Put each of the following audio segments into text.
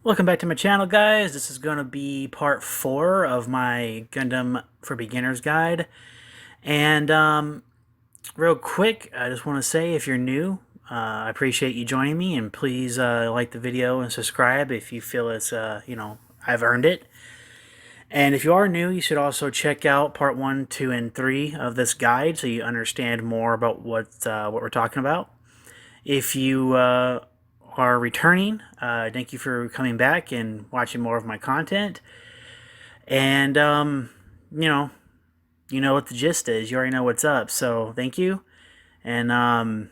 Welcome back to my channel, guys. This is going to be part 4 of my Gundam for Beginners guide. And real quick, I just want to say if you're new, I appreciate you joining me, and please like the video and subscribe if you feel it's, I've earned it. And if you are new, you should also check out part 1, 2, and 3 of this guide so you understand more about what we're talking about. If you are returning, thank you for coming back and watching more of my content. And you know, you know what the gist is. You already know what's up. So thank you. And now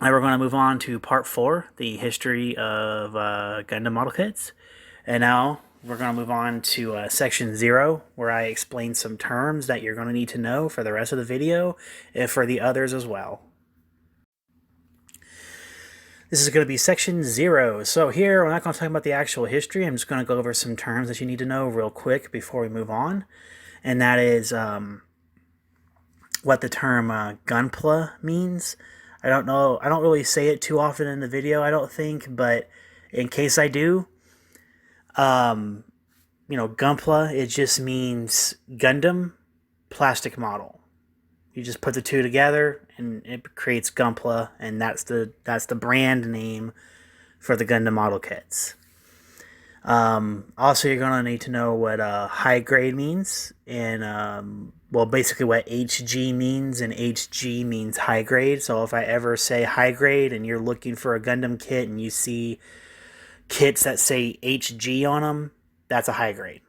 we're going to move on to part 4, the history of Gundam model kits. And now we're going to move on to section 0, where I explain some terms that you're going to need to know for the rest of the video, and for the others as well. This is going to be section 0. So here, we're not going to talk about the actual history. I'm just going to go over some terms that you need to know real quick before we move on. And that is what the term Gunpla means. I don't know. I don't really say it too often in the video, I don't think. But in case I do, Gunpla, it just means Gundam plastic model. You just put the two together and it creates Gunpla, and that's the brand name for the Gundam model kits. Also, you're gonna need to know what high grade means, and basically what HG means, and HG means high grade. So if I ever say high grade and you're looking for a Gundam kit and you see kits that say HG on them, that's a high grade.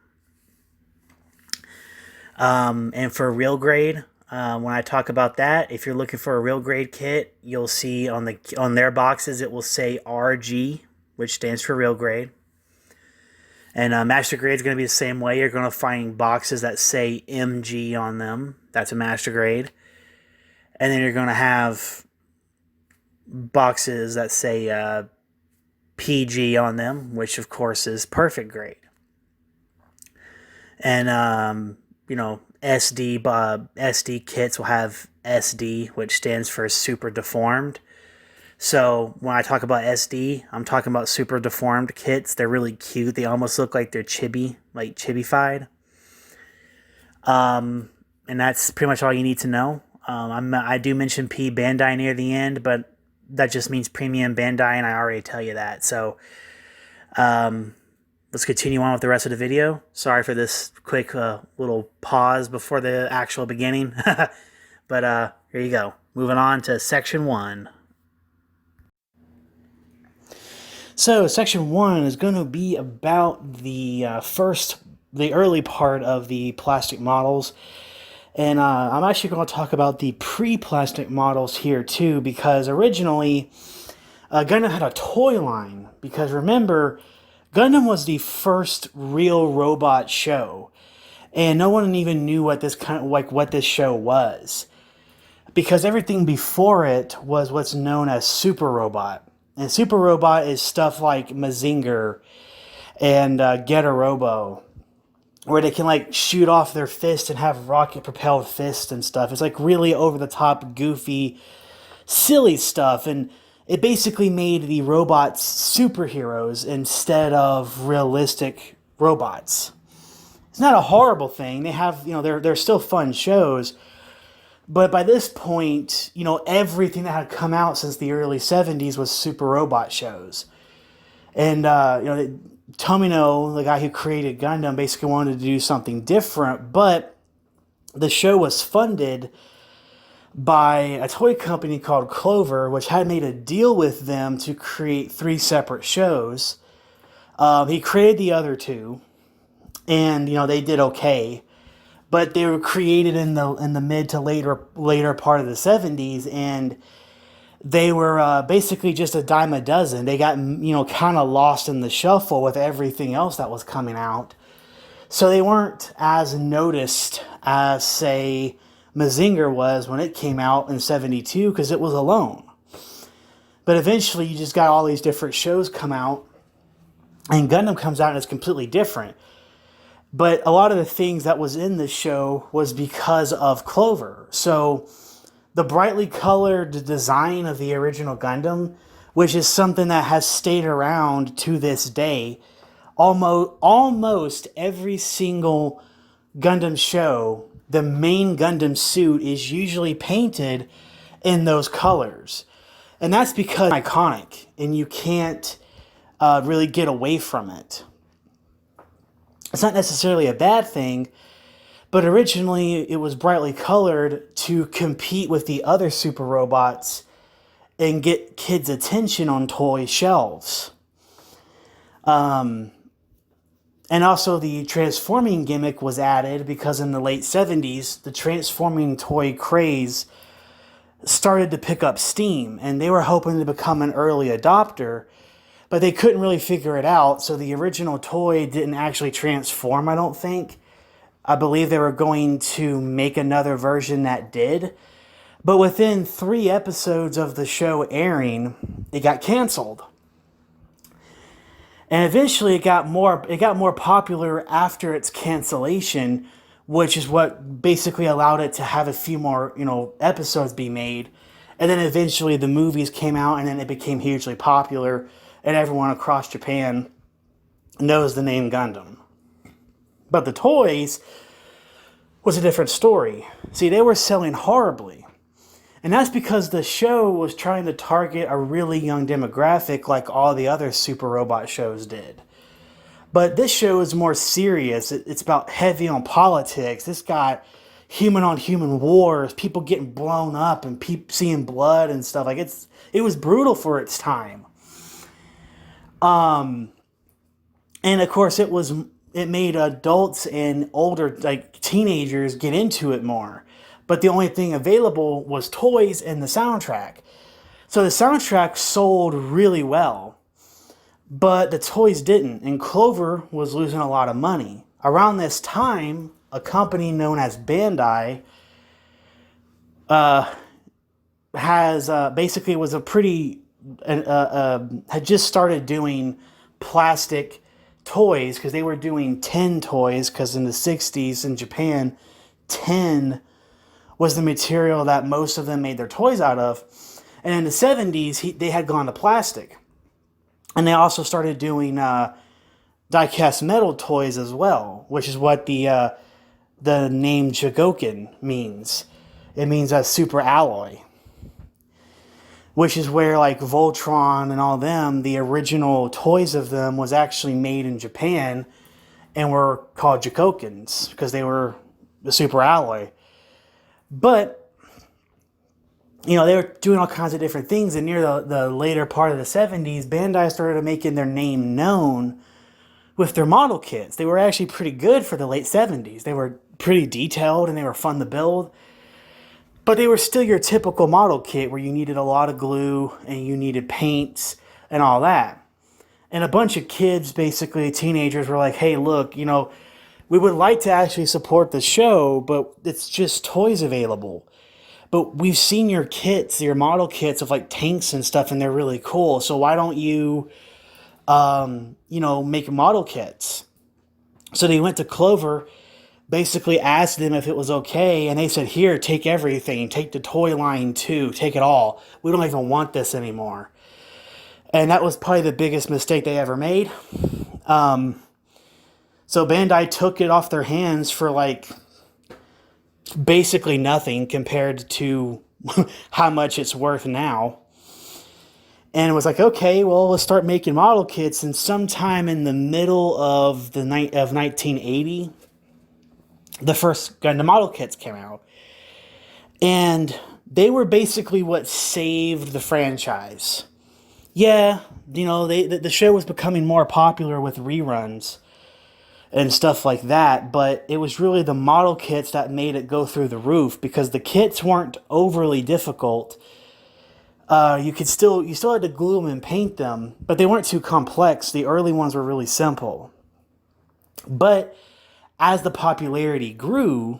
And for real grade, when I talk about that, if you're looking for a real grade kit, you'll see on their boxes it will say RG, which stands for real grade. And master grade is going to be the same way. You're going to find boxes that say MG on them. That's a master grade. And then you're going to have boxes that say PG on them, which of course is perfect grade. And SD kits will have SD, which stands for super deformed. So when I talk about SD, I'm talking about super deformed kits. They're really cute. They almost look like they're chibified. And that's pretty much all you need to know. I do mention P Bandai near the end, but that just means premium Bandai, and I already tell you that. So let's continue on with the rest of the video. Sorry for this quick little pause before the actual beginning. But here you go. Moving on to section 1. So section 1 is going to be about the early part of the plastic models. And I'm actually going to talk about the pre-plastic models here too, because originally Gundam had a toy line. Because remember, Gundam was the first real robot show, and no one even knew what this show was, because everything before it was what's known as Super Robot. And Super Robot is stuff like Mazinger and Robo, where they can shoot off their fist and have rocket propelled fists and stuff. It's like really over the top, goofy, silly stuff, and it basically made the robots superheroes instead of realistic robots. It's not a horrible thing. They have, they're still fun shows. But by this point, everything that had come out since the early 70s was super robot shows. And, Tomino, the guy who created Gundam, basically wanted to do something different, but the show was funded by a toy company called Clover, which had made a deal with them to create 3 separate shows. He created the other 2, and they did okay, but they were created in the mid to later part of the 70s, and they were basically just a dime a dozen. They got kind of lost in the shuffle with everything else that was coming out, so they weren't as noticed as, say, Mazinger was when it came out in 72, because it was alone. But eventually you just got all these different shows come out, and Gundam comes out and it's completely different. But a lot of the things that was in this show was because of Clover. So the brightly colored design of the original Gundam which is something that has stayed around to this day. Almost every single Gundam show, the main Gundam suit is usually painted in those colors. And that's because it's iconic and you can't really get away from it. It's not necessarily a bad thing, but originally it was brightly colored to compete with the other super robots and get kids' attention on toy shelves. And also the transforming gimmick was added because in the late 70s, the transforming toy craze started to pick up steam, and they were hoping to become an early adopter, but they couldn't really figure it out, so the original toy didn't actually transform, I don't think. I believe they were going to make another version that did, but within 3 episodes of the show airing, it got canceled. And eventually it got more popular after its cancellation, which is what basically allowed it to have a few more, episodes be made. And then eventually the movies came out and then it became hugely popular and everyone across Japan knows the name Gundam. But the toys was a different story. See, they were selling horribly. And that's because the show was trying to target a really young demographic like all the other super robot shows did. But this show is more serious. It's about heavy on politics. This got human on human wars, people getting blown up and seeing blood and stuff. Like it was brutal for its time. And of course it made adults and older like teenagers get into it more. But the only thing available was toys and the soundtrack. So the soundtrack sold really well, but the toys didn't, and Clover was losing a lot of money. Around this time, a company known as Bandai basically was had just started doing plastic toys because they were doing tin toys because in the 60s in Japan, tin was the material that most of them made their toys out of. And in the 70s, they had gone to plastic. And they also started doing die-cast metal toys as well, which is what the name Jigoken means. It means a super alloy. Which is where like Voltron and all them, the original toys of them was actually made in Japan and were called Jigokens because they were the super alloy. But, they were doing all kinds of different things. And near the later part of the 70s, Bandai started making their name known with their model kits. They were actually pretty good for the late 70s. They were pretty detailed and they were fun to build. But they were still your typical model kit where you needed a lot of glue and you needed paints and all that. And a bunch of kids, basically teenagers, were like, hey, look, we would like to actually support the show, but it's just toys available. But we've seen your kits, your model kits of like tanks and stuff, and they're really cool. So why don't you, make model kits? So they went to Clover, basically asked them if it was okay, and they said, here, take everything. Take the toy line too. Take it all. We don't even want this anymore. And that was probably the biggest mistake they ever made. So Bandai took it off their hands for like basically nothing compared to how much it's worth now. And it was like, okay, well, let's start making model kits. And sometime in the middle of the night of 1980, the first Gundam model kits came out. And they were basically what saved the franchise. Yeah, the show was becoming more popular with reruns and stuff like that, but it was really the model kits that made it go through the roof because the kits weren't overly difficult. You still had to glue them and paint them, but they weren't too complex. The early ones were really simple. But as the popularity grew,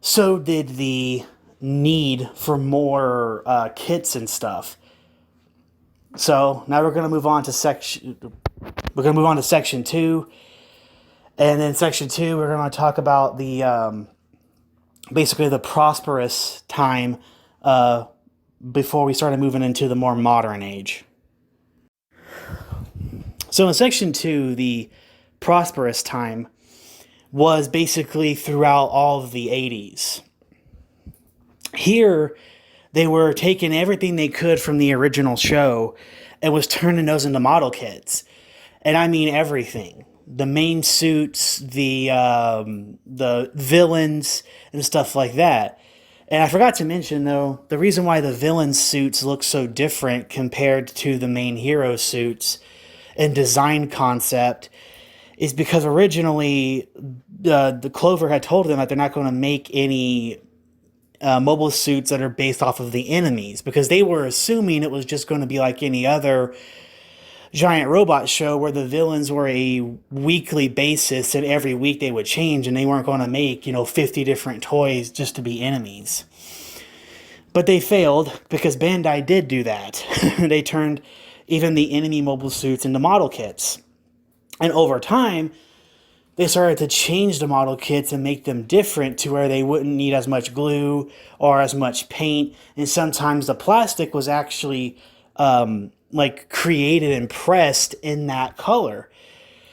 so did the need for more kits and stuff. So now we're going to move on to section 2. And then section 2, we're going to talk about the basically the prosperous time before we started moving into the more modern age. So in section 2, the prosperous time was basically throughout all of the 80s. Here, they were taking everything they could from the original show and was turning those into model kits. And I mean everything. The main suits, the villains, and stuff like that. And I forgot to mention, though, the reason why the villain suits look so different compared to the main hero suits and design concept is because originally the Clover had told them that they're not going to make any mobile suits that are based off of the enemies, because they were assuming it was just going to be like any other giant robot show where the villains were a weekly basis and every week they would change, and they weren't going to make 50 different toys just to be enemies. But they failed because Bandai did do that. They turned even the enemy mobile suits into model kits, and over time they started to change the model kits and make them different to where they wouldn't need as much glue or as much paint, and sometimes the plastic was actually created and pressed in that color.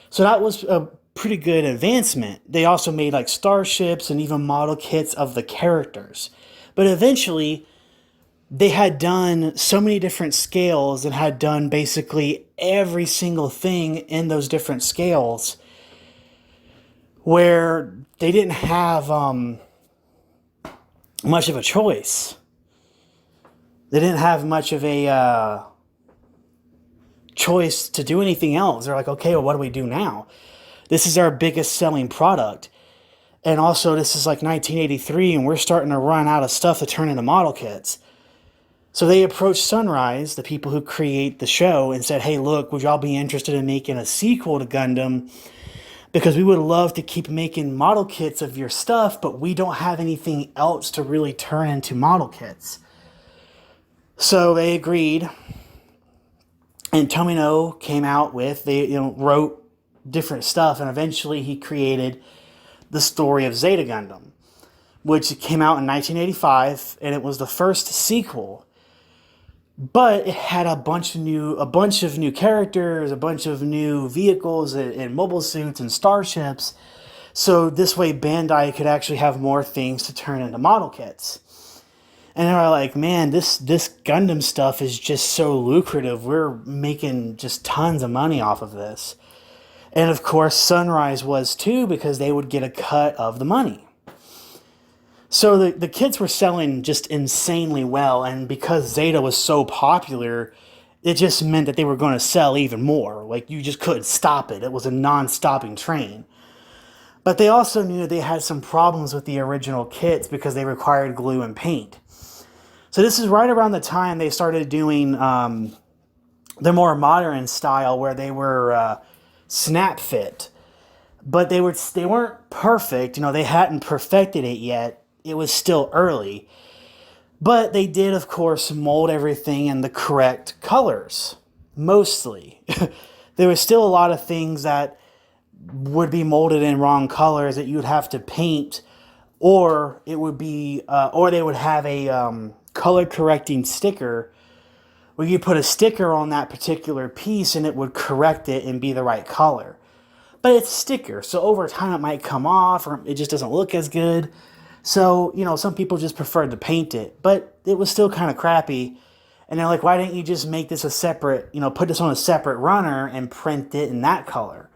So that was a pretty good advancement. They also made like starships and even model kits of the characters. But eventually, they had done so many different scales and had done basically every single thing in those different scales where they didn't have much of a choice. They didn't have much of a choice to do anything else. They're like, okay, well, what do we do now? This is our biggest selling product. And also, this is like 1983, and we're starting to run out of stuff to turn into model kits. So they approached Sunrise, the people who create the show, and said, hey, look, would y'all be interested in making a sequel to Gundam? Because we would love to keep making model kits of your stuff, but we don't have anything else to really turn into model kits. So they agreed. And Tomino came out with, they wrote different stuff, and eventually he created the story of Zeta Gundam, which came out in 1985, and it was the first sequel. But it had a bunch of new characters, a bunch of new vehicles and mobile suits and starships. So this way Bandai could actually have more things to turn into model kits. And they were like, man, this Gundam stuff is just so lucrative. We're making just tons of money off of this. And of course, Sunrise was too, because they would get a cut of the money. So the kits were selling just insanely well. And because Zeta was so popular, it just meant that they were going to sell even more. Like, you just couldn't stop it. It was a non-stopping train. But they also knew they had some problems with the original kits because they required glue and paint. So this is right around the time they started doing the more modern style, where they were snap fit, but they weren't perfect. They hadn't perfected it yet. It was still early, but they did, of course, mold everything in the correct colors. Mostly, there was still a lot of things that would be molded in wrong colors that you'd have to paint, or it would be, or they would have a color correcting sticker where you put a sticker on that particular piece and it would correct it and be the right color. But it's a sticker, so over time it might come off, or it just doesn't look as good. So, some people just preferred to paint it, but it was still kind of crappy. And they're like, why didn't you just make this a separate, put this on a separate runner and print it in that color?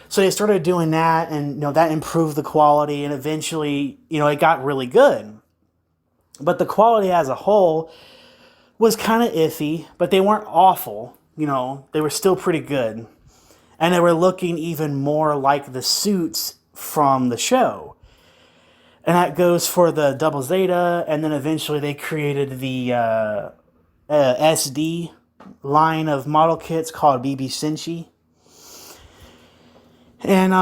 So they started doing that, and that improved the quality, and eventually, it got really good. But the quality as a whole was kind of iffy, but they weren't awful. They were still pretty good. And they were looking even more like the suits from the show. And that goes for the Double Zeta, and then eventually they created the SD line of model kits called BB Senshi. And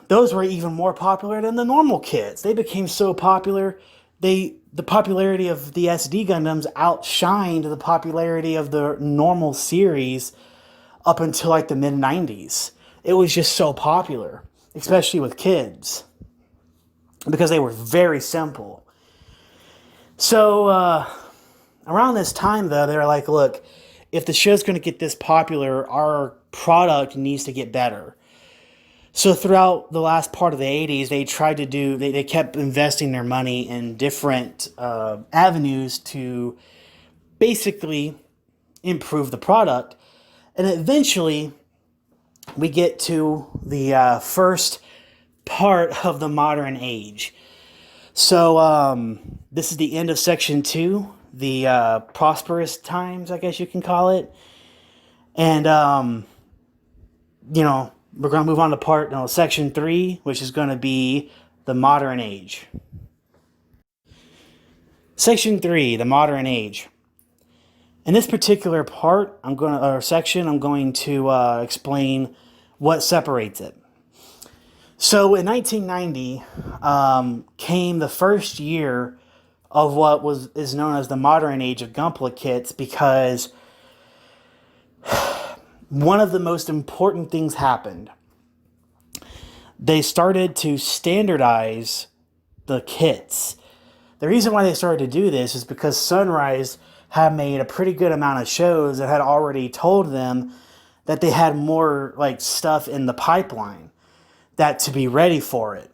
those were even more popular than the normal kits. They became so popular, the popularity of the SD Gundams outshined the popularity of the normal series up until like the mid-90s. It was just so popular, especially with kids, because they were very simple. So Around this time, though, they were like, look, if the show's going to get this popular, our product needs to get better. So throughout the last part of the 80s, they tried to do, they kept investing their money in different avenues to basically improve the product. And eventually, we get to the first part of the modern age. So this is the end of section 2, the prosperous times, I guess you can call it. And, we're going to move on to section 3, which is going to be the modern age. Section 3, the modern age. In this particular section, I'm going to explain what separates it. So in 1990 came the first year of what is known as the modern age of Gunpla kits, because one of the most important things happened. They started to standardize the kits. The reason why they started to do this is because Sunrise had made a pretty good amount of shows that had already told them that they had more stuff in the pipeline that to be ready for it.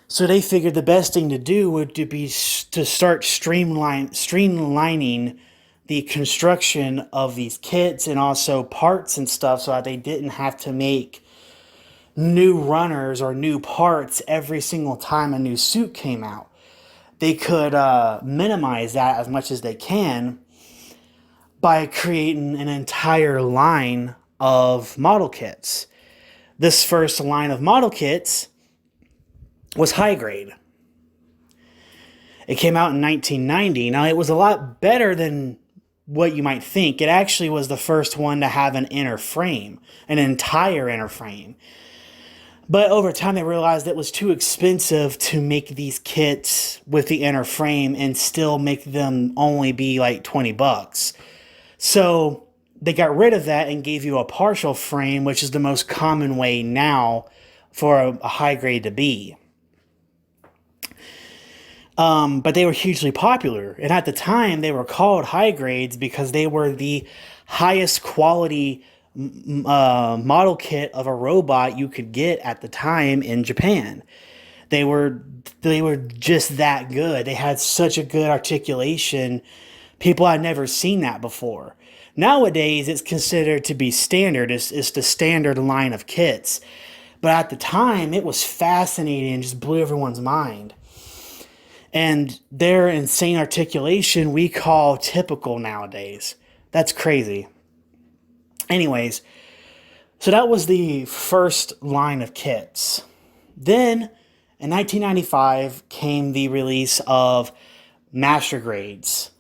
So they figured the best thing to do would be to start streamlining the construction of these kits and also parts and stuff, so that they didn't have to make new runners or new parts every single time a new suit came out. They could minimize that as much as they can by creating an entire line of model kits. This first line of model kits was high grade. It came out in 1990. Now, it was a lot better than what you might think. It actually was the first one to have an inner frame, an entire inner frame. But over time, they realized it was too expensive to make these kits with the inner frame and still make them only be like $20. So they got rid of that and gave you a partial frame, which is the most common way now for a high grade to be. But they were hugely popular. And at the time, they were called high grades because they were the highest quality model kit of a robot you could get at the time in Japan. They were just that good. They had such a good articulation. People had never seen that before. Nowadays, it's considered to be standard. It's the standard line of kits. But at the time, it was fascinating and just blew everyone's mind. And their insane articulation we call typical nowadays. That's crazy. Anyways, so that was the first line of kits. Then, in 1995, came the release of Master Grades.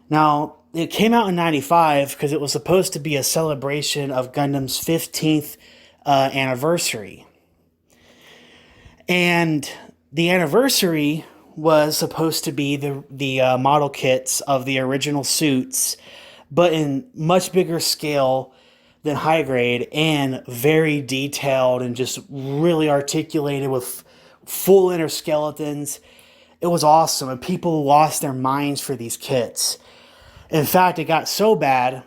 Now, it came out in 95 because it was supposed to be a celebration of Gundam's 15th anniversary. And the anniversary was supposed to be the model kits of the original suits, but in much bigger scale than high grade and very detailed and just really articulated with full inner skeletons. It was awesome, and people lost their minds for these kits. In fact, it got so bad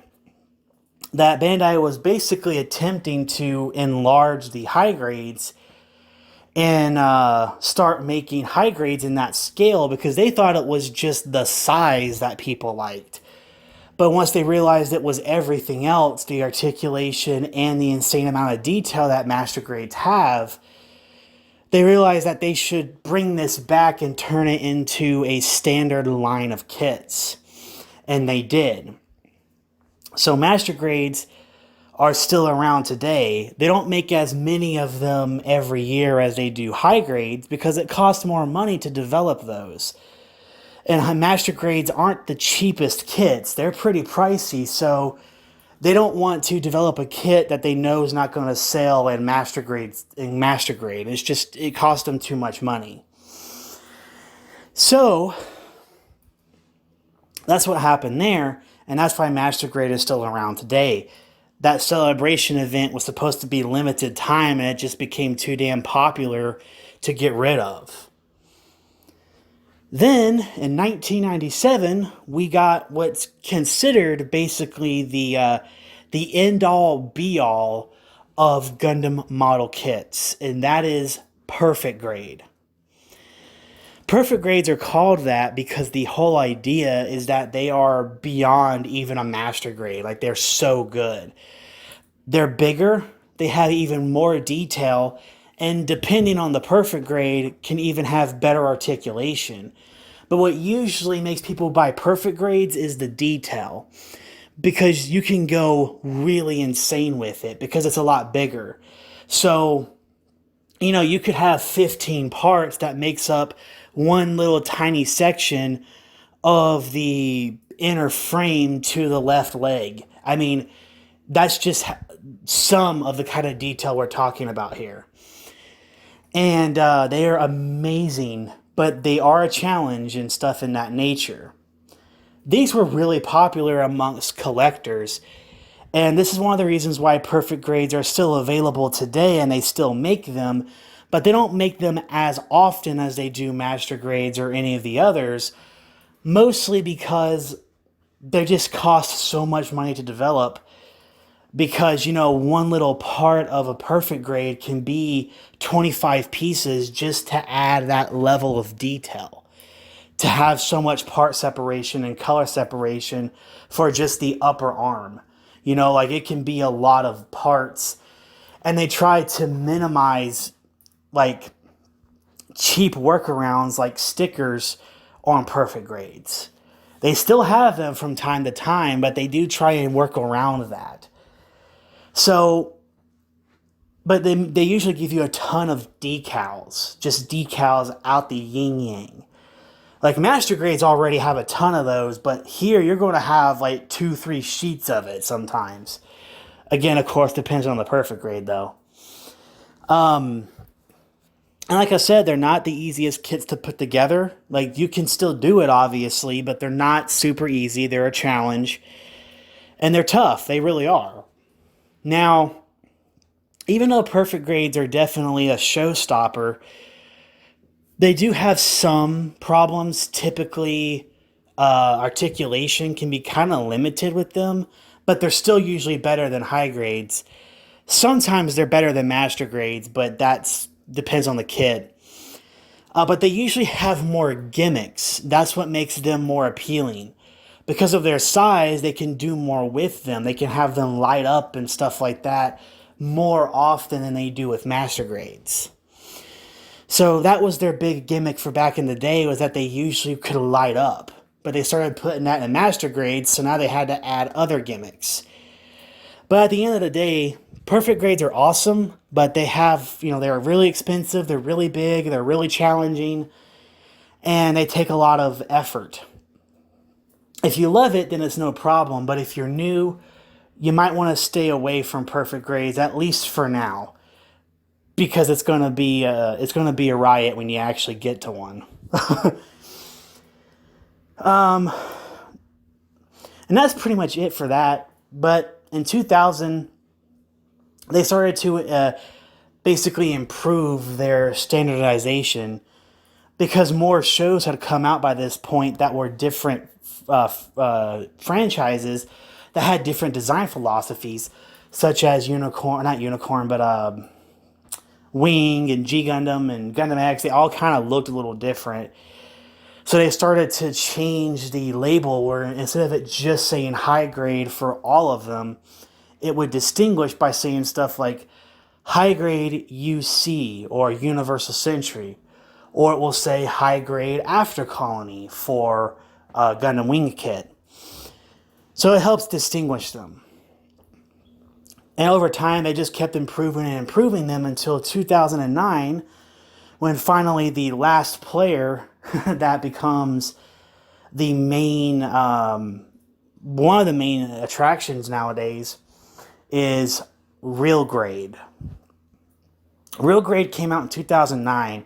that Bandai was basically attempting to enlarge the high grades and start making high grades in that scale because they thought it was just the size that people liked. But once they realized it was everything else, the articulation and the insane amount of detail that Master Grades have, they realized that they should bring this back and turn it into a standard line of kits. And they did. So Master Grades are still around today. They don't make as many of them every year as they do high grades because it costs more money to develop those. And Master Grades aren't the cheapest kits. They're pretty pricey, so they don't want to develop a kit that they know is not going to sell in Master Grade. It's just, it costs them too much money. So that's what happened there, and that's why Master Grade is still around today. That celebration event was supposed to be limited time, and it just became too damn popular to get rid of. Then in 1997, we got what's considered basically the end all be all of Gundam model kits, and that is perfect grade. Perfect grades are called that because the whole idea is that they are beyond even a master grade. Like they're so good. They're bigger, they have even more detail, and depending on the perfect grade, can even have better articulation. But what usually makes people buy perfect grades is the detail because you can go really insane with it because it's a lot bigger. So, you could have 15 parts that makes up one little tiny section of the inner frame to the left leg. I mean, that's just some of the kind of detail we're talking about here. And they are amazing, but they are a challenge and stuff in that nature. These were really popular amongst collectors, and this is one of the reasons why perfect grades are still available today and they still make them, but they don't make them as often as they do master grades or any of the others, mostly because they just cost so much money to develop. Because, one little part of a perfect grade can be 25 pieces just to add that level of detail, to have so much part separation and color separation for just the upper arm. Like it can be a lot of parts, and they try to minimize like cheap workarounds like stickers on perfect grades. They still have them from time to time, but they do try and work around that. So, but they usually give you a ton of decals, just decals out the yin yang. Like master grades already have a ton of those, but here you're going to have like 2, 3 sheets of it sometimes. Again, of course, depends on the perfect grade though. And like I said, they're not the easiest kits to put together. Like you can still do it, obviously, but they're not super easy. They're a challenge, and they're tough. They really are. Now, even though perfect grades are definitely a showstopper, they do have some problems. Typically, articulation can be kind of limited with them, but they're still usually better than high grades. Sometimes they're better than master grades, but that's depends on the kit. But they usually have more gimmicks. That's what makes them more appealing. Because of their size, they can do more with them. They can have them light up and stuff like that more often than they do with master grades. So that was their big gimmick for back in the day, was that they usually could light up. But they started putting that in master grades, so now they had to add other gimmicks. But at the end of the day, perfect grades are awesome, but they have, they're really expensive, they're really big, they're really challenging, and they take a lot of effort. If you love it, then it's no problem, but if you're new, you might want to stay away from perfect grades, at least for now, because it's going to be a riot when you actually get to one. And that's pretty much it for that. But in 2000, they started to basically improve their standardization because more shows had come out by this point that were different franchises that had different design philosophies, such as not Unicorn, but Wing and G Gundam and Gundam X. They all kind of looked a little different. So they started to change the label where instead of it just saying high grade for all of them, it would distinguish by saying stuff like high grade UC or Universal Century, or it will say high grade After Colony for Gundam Wing Kit. So it helps distinguish them. And over time, they just kept improving and improving them until 2009, when finally the last player that becomes the main, one of the main attractions nowadays is Real Grade. Real Grade came out in 2009,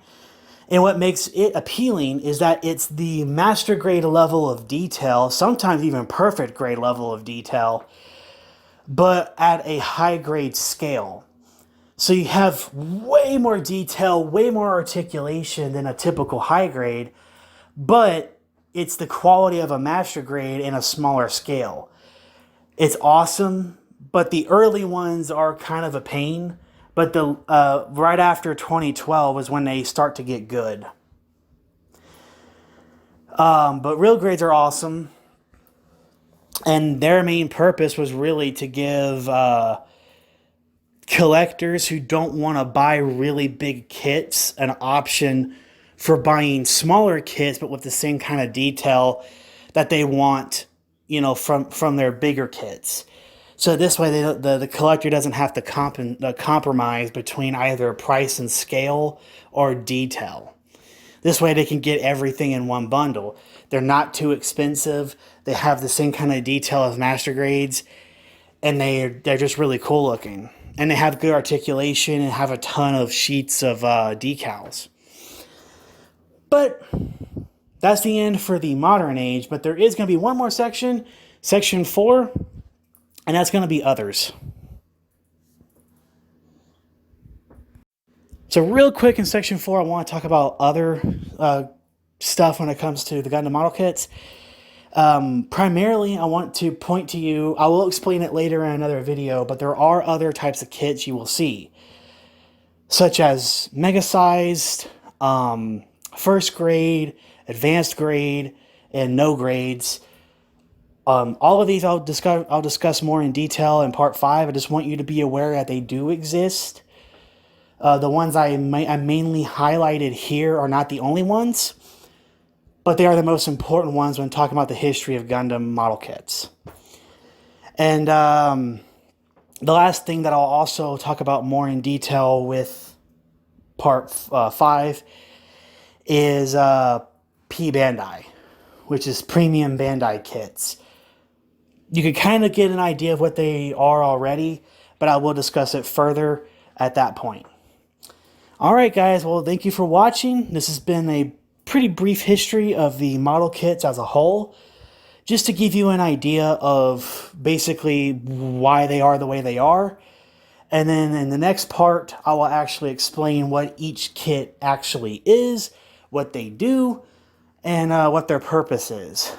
and what makes it appealing is that it's the master grade level of detail, sometimes even perfect grade level of detail, but at a high grade scale. So you have way more detail, way more articulation than a typical high grade, but it's the quality of a master grade in a smaller scale. It's awesome, but the early ones are kind of a pain. But the right after 2012 is when they start to get good. But real grades are awesome, and their main purpose was really to give collectors who don't want to buy really big kits an option for buying smaller kits, but with the same kind of detail that they want, from their bigger kits. So this way, the collector doesn't have to compromise between either price and scale or detail. This way, they can get everything in one bundle. They're not too expensive. They have the same kind of detail as master grades, and they're just really cool looking. And they have good articulation and have a ton of sheets of decals. But that's the end for the modern age. But there is going to be one more section, section 4, and that's going to be others. So real quick in section 4, I want to talk about other stuff when it comes to the Gundam model kits. Primarily, I want to point to you, I will explain it later in another video, but there are other types of kits you will see, such as mega-sized, first grade, advanced grade, and no grades. All of these I'll discuss more in detail in part 5. I just want you to be aware that they do exist. The ones I mainly highlighted here are not the only ones, but they are the most important ones when talking about the history of Gundam model kits. And the last thing that I'll also talk about more in detail with part 5 is P Bandai, which is premium Bandai kits. You can kind of get an idea of what they are already, but I will discuss it further at that point. All right, guys. Well, thank you for watching. This has been a pretty brief history of the model kits as a whole, just to give you an idea of basically why they are the way they are. And then in the next part, I will actually explain what each kit actually is, what they do, and what their purpose is.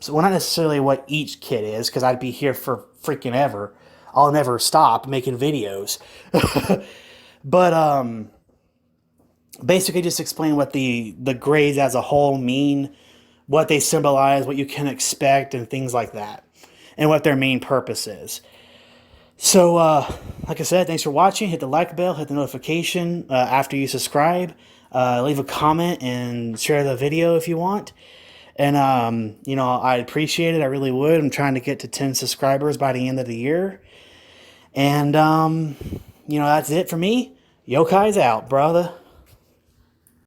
So, well, not necessarily what each kit is, because I'd be here for freaking ever. I'll never stop making videos. But basically just explain what the grades as a whole mean, what they symbolize, what you can expect, and things like that, and what their main purpose is. So, like I said, thanks for watching. Hit the like bell, hit the notification after you subscribe. Leave a comment and share the video if you want. And, I'd appreciate it. I really would. I'm trying to get to 10 subscribers by the end of the year. And, that's it for me. Yokai's out, brother.